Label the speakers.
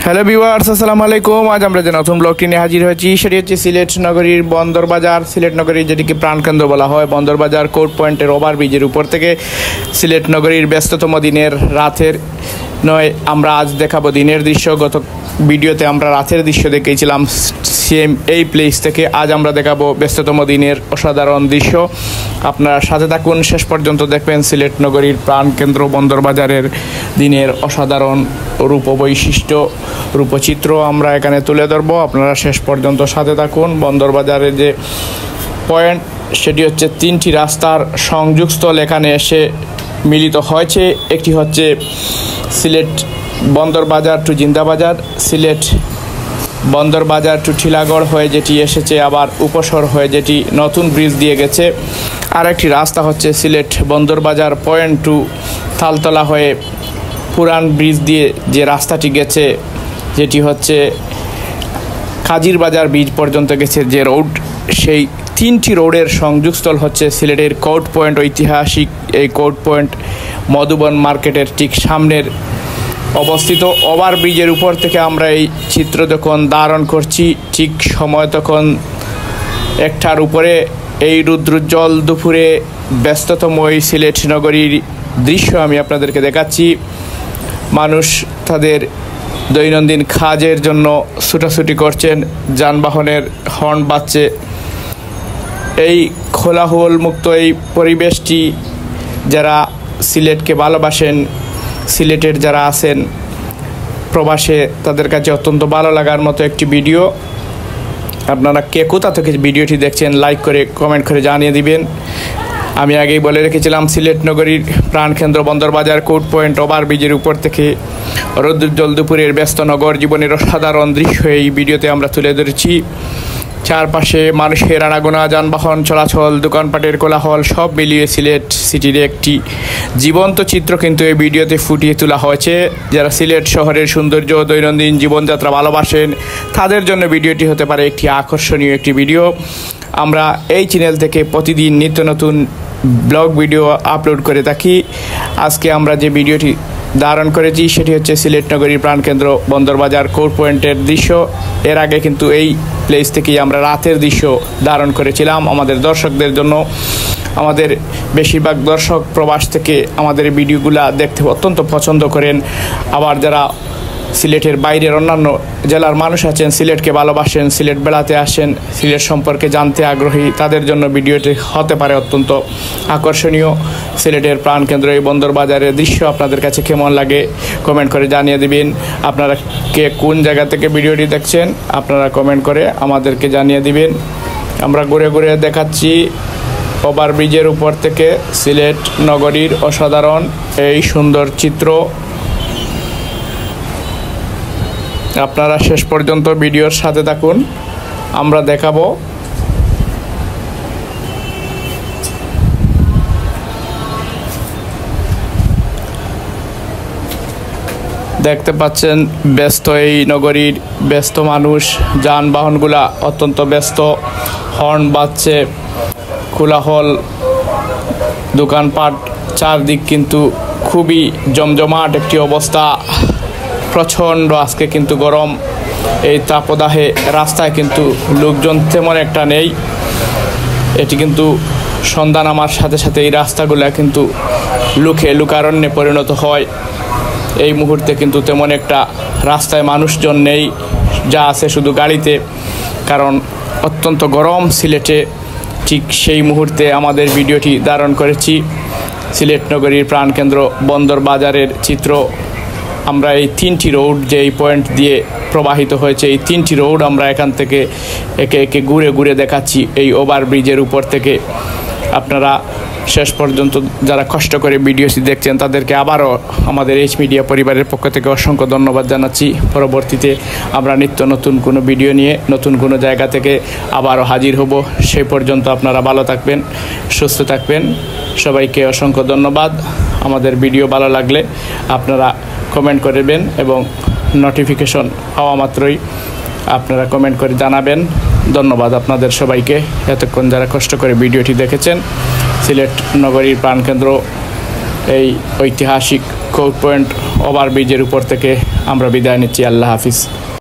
Speaker 1: Hello viewers, আসসালামু আলাইকুম। আজ আমরা যে নতুন ব্লগটি নিয়ে হাজির হয়েছি সেটি হচ্ছে সিলেট নগরীর বন্দর বাজার। সিলেট নগরীর যেটিকে প্রাণকেন্দ্র বলা হয়, বন্দর বাজার কোর্ট পয়েন্টের ওভারব্রিজের উপর থেকে সিলেট নগরীর ব্যস্ততম দিনের রাতের নয়, আমরা আজ দেখাবো দিনের দৃশ্য। গত ভিডিওতে আমরা রাতের দৃশ্য দেখিয়েছিলাম সেম এই প্লেস থেকে। আজ আমরা দেখাবো ব্যস্ততম দিনের অসাধারণ দৃশ্য। আপনারা সাথে থাকুন, শেষ পর্যন্ত দেখবেন সিলেট নগরীর প্রাণকেন্দ্র বন্দর বাজারের দিনের অসাধারণ রূপ বৈশিষ্ট্য, রূপচিত্র আমরা এখানে তুলে ধরবো। আপনারা শেষ পর্যন্ত সাথে থাকুন। বন্দর বাজারের যে পয়েন্ট সেটি হচ্ছে তিনটি রাস্তার সংযোগস্থল এখানে এসে মিলিত হয়েছে। একটি হচ্ছে সিলেট বন্দর বাজার টু জিন্দাবাজার, সিলেট বন্দর বাজার টু ঠিলাগড় হয়ে যেটি এসেছে, আবার উপসর হয়ে যেটি নতুন ব্রিজ দিয়ে গেছে। আর একটি রাস্তা হচ্ছে সিলেট বন্দর বাজার পয়েন্ট টু তালতলা হয়ে পুরান ব্রিজ দিয়ে যে রাস্তাটি গেছে, যেটি হচ্ছে কাজির বাজার ব্রিজ পর্যন্ত গেছে যে রোড, সেই তিনটি রোডের সংযোগস্থল হচ্ছে সিলেটের কোর্ট পয়েন্ট। ঐতিহাসিক এই কোর্ট পয়েন্ট মধুবন মার্কেটের ঠিক সামনের অবস্থিত। ওভারব্রিজের উপর থেকে আমরা এই চিত্র যখন ধারণ করছি, ঠিক সময় তখন একটার উপরে। এই রুদ্রোজ্জ্বল দুপুরে ব্যস্ততম এই সিলেট নগরীর দৃশ্য আমি আপনাদেরকে দেখাচ্ছি। মানুষ তাদের দৈনন্দিন কাজের জন্য ছুটাছুটি করছেন, যানবাহনের হর্ন বাজছে। এই কোলাহল মুক্ত এই পরিবেশটি যারা সিলেটকে ভালোবাসেন, সিলেটের যারা আছেন প্রবাসে, তাদের কাছে অত্যন্ত ভালো লাগার মতো একটি ভিডিও। আপনারা কে কোথা থেকে ভিডিওটি দেখছেন লাইক করে কমেন্ট করে জানিয়ে দিবেন। আমি আগেই বলে রেখেছিলাম সিলেট নগরীর প্রাণকেন্দ্র বন্দর বাজার কোর্ট পয়েন্ট ওভারব্রিজের উপর থেকে রৌদ্রোজ্জ্বল দুপুরের ব্যস্ত নগর জীবনের অসাধারণ দৃশ্য এই ভিডিওতে আমরা তুলে ধরেছি। চারপাশে মানুষের আনাগোনা, যানবাহন চলাচল, দোকানপাটের কোলাহল সব মিলিয়ে সিলেট সিটির একটি জীবন্ত চিত্র কিন্তু এই ভিডিওতে ফুটিয়ে তোলা হয়েছে। যারা সিলেট শহরের সৌন্দর্য, দৈনন্দিন জীবনযাত্রা ভালোবাসেন, তাদের জন্য ভিডিওটি হতে পারে একটি আকর্ষণীয় একটি ভিডিও। আমরা এই চ্যানেল থেকে প্রতিদিন নিত্য নতুন ব্লগ ভিডিও আপলোড করে থাকি। আজকে আমরা যে ভিডিওটি ধারণ করেছি সেটি হচ্ছে সিলেট নগরীর প্রাণকেন্দ্র বন্দর বাজার কোর্ট পয়েন্টের দৃশ্য। এর আগে কিন্তু এই প্লেস থেকেই আমরা রাতের দৃশ্য ধারণ করেছিলাম আমাদের দর্শকদের জন্য। আমাদের বেশিরভাগ দর্শক প্রবাস থেকে আমাদের ভিডিওগুলো দেখতে অত্যন্ত পছন্দ করেন। আবার যারা সিলেটের বাইরের অন্যান্য জেলার মানুষ আছেন, সিলেটকে ভালোবাসেন, সিলেট বেড়াতে আসেন, সিলেট সম্পর্কে জানতে আগ্রহী, তাদের জন্য ভিডিওটি হতে পারে অত্যন্ত আকর্ষণীয়। সিলেটের প্রাণকেন্দ্র এই বন্দর বাজারের দৃশ্য আপনাদের কাছে কেমন লাগে কমেন্ট করে জানিয়ে দিবেন। আপনারা কে কোন জায়গা থেকে ভিডিওটি দেখছেন আপনারা কমেন্ট করে আমাদেরকে জানিয়ে দিবেন। আমরা ঘুরে ঘুরে দেখাচ্ছি ওভারব্রিজের উপর থেকে সিলেট নগরীর অসাধারণ এই সুন্দর চিত্র। আপনারা শেষ পর্যন্ত ভিডিওর সাথে থাকুন, আমরা দেখাবো। দেখতে পাচ্ছেন ব্যস্ত এই নগরীর ব্যস্ত মানুষ, যানবাহনগুলা অত্যন্ত ব্যস্ত, হর্ন বাজছে, কোলাহল, দোকানপাট, চারদিক কিন্তু খুবই জমজমাট একটি অবস্থা। প্রচণ্ড আজকে কিন্তু গরম, এই তাপদাহে রাস্তায় কিন্তু লোকজন তেমন একটা নেই। এটি কিন্তু সন্ধ্যা নামার সাথে সাথে এই রাস্তাগুলো কিন্তু লোকারণ্যে পরিণত হয়। এই মুহূর্তে কিন্তু তেমন একটা রাস্তায় মানুষজন নেই, যা আছে শুধু গাড়িতে, কারণ অত্যন্ত গরম সিলেটে। ঠিক সেই মুহূর্তে আমাদের ভিডিওটি ধারণ করেছি সিলেট নগরীর প্রাণকেন্দ্র বন্দর বাজারের চিত্র। আমরা এই তিনটি রোড যে এই পয়েন্ট দিয়ে প্রবাহিত হয়েছে, এই তিনটি রোড আমরা এখান থেকে একে একে ঘুরে ঘুরে দেখাচ্ছি এই ওভারব্রিজের উপর থেকে। আপনারা শেষ পর্যন্ত যারা কষ্ট করে ভিডিওটি দেখছেন তাদেরকে আবারও আমাদের এইচ মিডিয়া পরিবারের পক্ষ থেকে অসংখ্য ধন্যবাদ জানাচ্ছি। পরবর্তীতে আমরা নিত্য নতুন কোনো ভিডিও নিয়ে নতুন কোনো জায়গা থেকে আবারও হাজির হব। সেই পর্যন্ত আপনারা ভালো থাকবেন, সুস্থ থাকবেন। সবাইকে অসংখ্য ধন্যবাদ। আমাদের ভিডিও ভালো লাগলে আপনারা কমেন্ট করবেন এবং নোটিফিকেশন পাওয়া মাত্রই আপনারা কমেন্ট করে জানাবেন। ধন্যবাদ আপনাদের সবাইকে, এতক্ষণ যারা কষ্ট করে ভিডিওটি দেখেছেন। সিলেট নগরীর প্রাণকেন্দ্র এই ঐতিহাসিক কোর্ট পয়েন্ট ওভারব্রিজের উপর থেকে আমরা বিদায় নিচ্ছি। আল্লাহ হাফিজ।